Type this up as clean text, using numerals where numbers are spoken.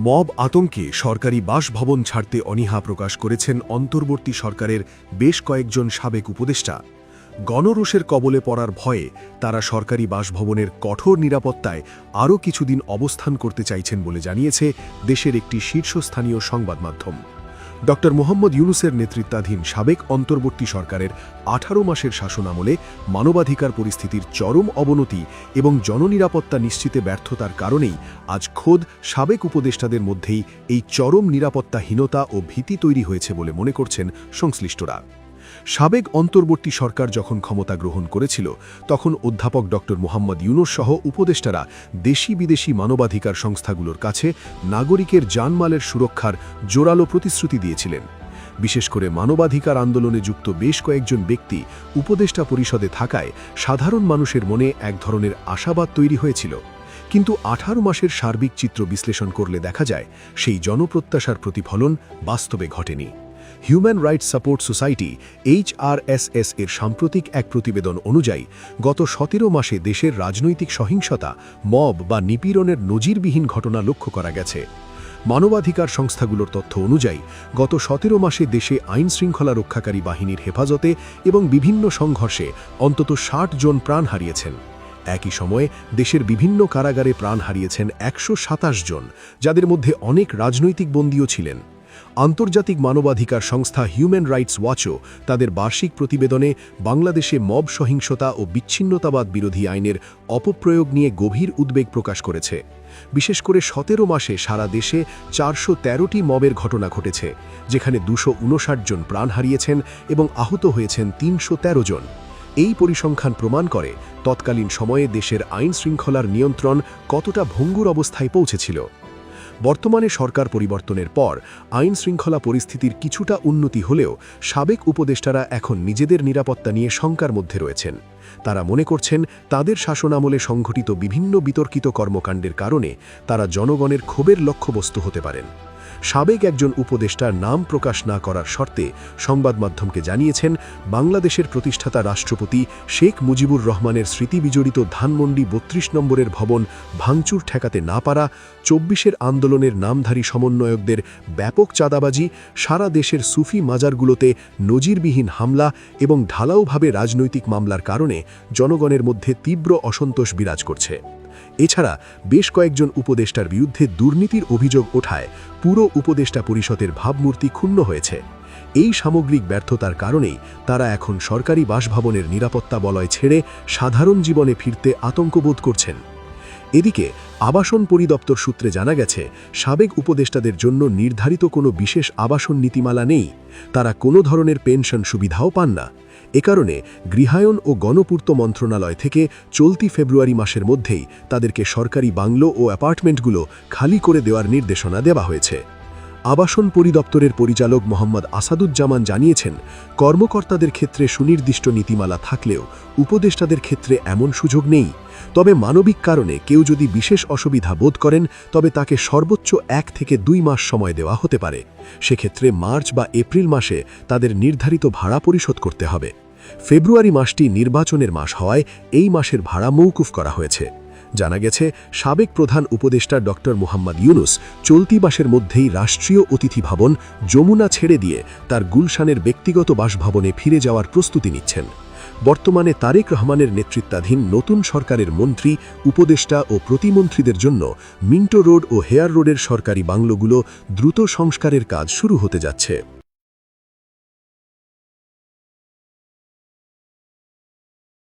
Mob আতঙ্কে সরকারি বাসভবন ছাড়তে অনীহা প্রকাশ করেছেন অন্তর্বর্তী সরকারের বেশ কয়েকজন সাবেক উপদেষ্টা। গণরোষের কবলে পড়ার ভয়ে তারা সরকারি বাসভবনের কঠোর নিরাপত্তায় আরও কিছুদিন অবস্থান করতে চাইছেন বলে জানিয়েছে দেশের একটি শীর্ষস্থানীয় সংবাদ মাধ্যম। ড. মোহাম্মদ ইউনূসের নেতৃত্বাধীন সাবেক অন্তর্বর্তী সরকারের 18 মাসের শাসনামলে মানবাধিকার পরিস্থিতির চরম অবনতি এবং জননিরাপত্তা নিশ্চিতে ব্যর্থতার কারণেই আজ খোদ সাবেক উপদেষ্টাদের মধ্যেই এই চরম নিরাপত্তাহীনতা ও ভীতি তৈরি হয়েছে বলে মনে করছেন সংশ্লিষ্টরা। সাবেক অন্তর্বর্তী সরকার যখন ক্ষমতা গ্রহণ করেছিল তখন অধ্যাপক ড. মোহাম্মদ ইউনূস সহ উপদেষ্টারা দেশি বিদেশি মানবাধিকার সংস্থাগুলোর কাছে নাগরিকের জানমালের সুরক্ষার জোরালো প্রতিশ্রুতি দিয়েছিলেন। বিশেষ করে মানবাধিকার আন্দোলনে যুক্ত বেশ কয়েকজন ব্যক্তি উপদেষ্টা পরিষদে থাকায় সাধারণ মানুষের মনে এক ধরনের আশাবাদ তৈরি হয়েছিল। কিন্তু 18 মাসের সার্বিক চিত্র বিশ্লেষণ করলে দেখা যায় সেই জনপ্রত্যাশার প্রতিফলন বাস্তবে ঘটেনি। Human rights support society HRSS এর সাম্প্রতিক এক প্রতিবেদন অনুযায়ী গত 17 মাসে দেশের রাজনৈতিক সহিংসতা, মব বা নিপীড়নের নজিরবিহীন ঘটনা লক্ষ্য করা গেছে। মানবাধিকার সংস্থাগুলোর তথ্য অনুযায়ী গত 17 মাসে দেশে আইনশৃঙ্খলা রক্ষাকারী বাহিনীর হেফাজতে এবং বিভিন্ন সংঘর্ষে অন্তত 60 জন প্রাণ হারিয়েছেন। একই সময়ে দেশের বিভিন্ন কারাগারে প্রাণ হারিয়েছেন 127 জন, যাদের মধ্যে অনেক রাজনৈতিক বন্দীও ছিলেন। আন্তর্জাতিক মানবাধিকার সংস্থা হিউম্যান রাইটস ওয়াচও তাদের বার্ষিক প্রতিবেদনে বাংলাদেশে মব সহিংসতা ও বিচ্ছিন্নতাবাদ বিরোধী আইনের অপপ্রয়োগ নিয়ে গভীর উদ্বেগ প্রকাশ করেছে। বিশেষ করে 17 মাসে সারা দেশে 413টি মবের ঘটনা ঘটেছে, যেখানে 259 জন প্রাণ হারিয়েছেন এবং আহত হয়েছেন 313 জন। এই পরিসংখ্যান প্রমাণ করে তৎকালীন সময়ে দেশের আইন শৃঙ্খলার নিয়ন্ত্রণ কতটা ভঙ্গুর অবস্থায় পৌঁছেছিল। বর্তমানে সরকার পরিবর্তনের পর আইন শৃঙ্খলা পরিস্থিতির কিছুটা উন্নতি হলেও সাবেক উপদেষ্টারা এখন নিজেদের নিরাপত্তা নিয়ে শঙ্কার মধ্যে রয়েছেন। তারা মনে করছেন তাদের শাসনামলে সংঘটিত বিভিন্ন বিতর্কিত কর্মকাণ্ডের কারণে তারা জনগণের ক্ষোভের লক্ষ্যবস্তু হতে পারেন। সাবেক একজন উপদেষ্টার নাম প্রকাশ না করার শর্তে সংবাদ মাধ্যমকে জানিয়েছেন, বাংলাদেশের প্রতিষ্ঠাতা রাষ্ট্রপতি শেখ মুজিবুর রহমানের স্মৃতিবিজড়িত ধানমন্ডি 32 নম্বরের ভবন ভাঙচুর ঠেকাতে না পারা, 24-এর আন্দোলনের নামধারী সমন্বয়কদের ব্যাপক চাঁদাবাজি, সারা দেশের সুফি মাজারগুলোতে নজিরবিহীন হামলা এবং ঢালাওভাবে রাজনৈতিক মামলার কারণে জনগণের মধ্যে তীব্র অসন্তোষ বিরাজ করছে। এছাড়া বেশ কয়েকজন উপদেষ্টার বিরুদ্ধে দুর্নীতির অভিযোগ ওঠায় পুরো উপদেষ্টা পরিষদের ভাবমূর্তি ক্ষুণ্ণ হয়েছে। এই সামগ্রিক ব্যর্থতার কারণেই তারা এখন সরকারি বাসভবনের নিরাপত্তা বলয় ছেড়ে সাধারণ জীবনে ফিরতে আতঙ্কবোধ করছেন। এদিকে আবাসন পরিদপ্তর সূত্রে জানা গেছে, সাবেক উপদেষ্টাদের জন্য নির্ধারিত কোনো বিশেষ আবাসন নীতিমালা নেই। তারা কোনো ধরনের পেনশন সুবিধাও পান না। এ কারণে গৃহায়ন ও গণপূর্ত মন্ত্রণালয় থেকে চলতি ফেব্রুয়ারি মাসের মধ্যেই তাদেরকে সরকারি বাংলো ও অ্যাপার্টমেন্টগুলো খালি করে দেওয়ার নির্দেশনা দেওয়া হয়েছে। আবাসন পরিদপ্তরের পরিচালক মোহাম্মদ আসাদুজ্জামান জানিয়েছেন, কর্মকর্তাদের ক্ষেত্রে সুনির্দিষ্ট নীতিমালা থাকলেও উপদেষ্টাদের ক্ষেত্রে এমন সুযোগ নেই। তবে মানবিক কারণে কেউ যদি বিশেষ অসুবিধা বোধ করেন তবে তাকে সর্বোচ্চ 1 থেকে 2 মাস সময় দেওয়া হতে পারে। সেক্ষেত্রে মার্চ বা এপ্রিল মাসে তাদের নির্ধারিত ভাড়া পরিশোধ করতে হবে। ফেব্রুয়ারি মাসটি নির্বাচনের মাস হওয়ায় এই মাসের ভাড়া মওকুফ করা হয়েছে। জানা গেছে, সাবেক প্রধান উপদেষ্টা ড. মোহাম্মদ ইউনূস চলতি মাসের মধ্যেই রাষ্ট্রীয় অতিথি ভবন যমুনা ছেড়ে দিয়ে তার গুলশানের ব্যক্তিগত বাসভবনে ফিরে যাওয়ার প্রস্তুতি নিচ্ছেন। বর্তমানে তারেক রহমানের নেতৃত্বাধীন নতুন সরকারের মন্ত্রী, উপদেষ্টা ও প্রতিমন্ত্রীদের জন্য মিন্টো রোড ও হেয়ার রোডের সরকারি বাংলোগুলো দ্রুত সংস্কারের কাজ শুরু হতে যাচ্ছে।